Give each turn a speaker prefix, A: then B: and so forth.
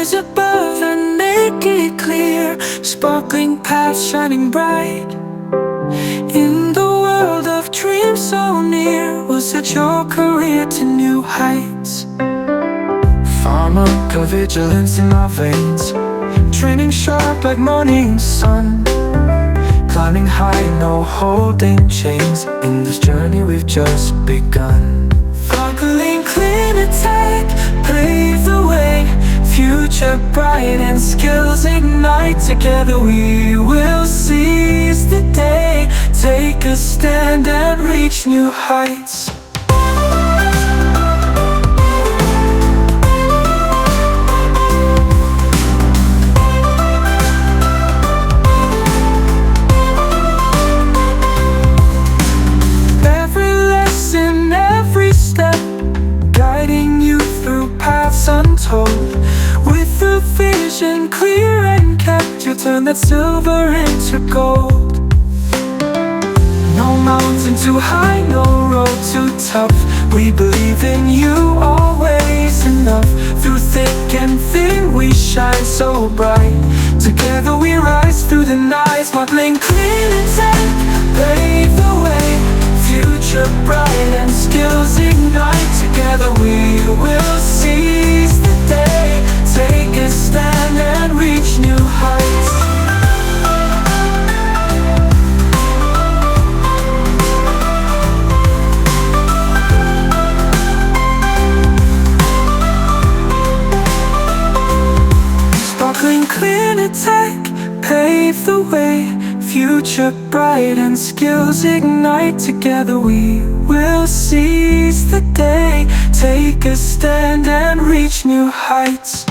A: rise above and make it clear. Sparkling path shining bright. In the world of dreams so near, we'll set your career to new heights. Pharmacovigilance in our veins, training sharp like morning sun. Climbing high, no holding chains. In this journey we've just begun. Sparkling CliniTech, pave the way. Future bright and skills ignite. Together we will seize the day. Take a stand and reach new heights. Untold, with a vision clear and kept, you turn that silver into gold. No mountain too high, no road too tough. We believe in you, always enough. Through thick and thin we shine so bright. Together we rise through the night. Sparkling CliniTech, pave the way. Future bright and skills ignite. Together we will seize the day. Take a stand and reach new heights. Sparkling CliniTech, pave the way. Future bright and skills ignite. Together we will seize the day. Take a stand and reach new heights.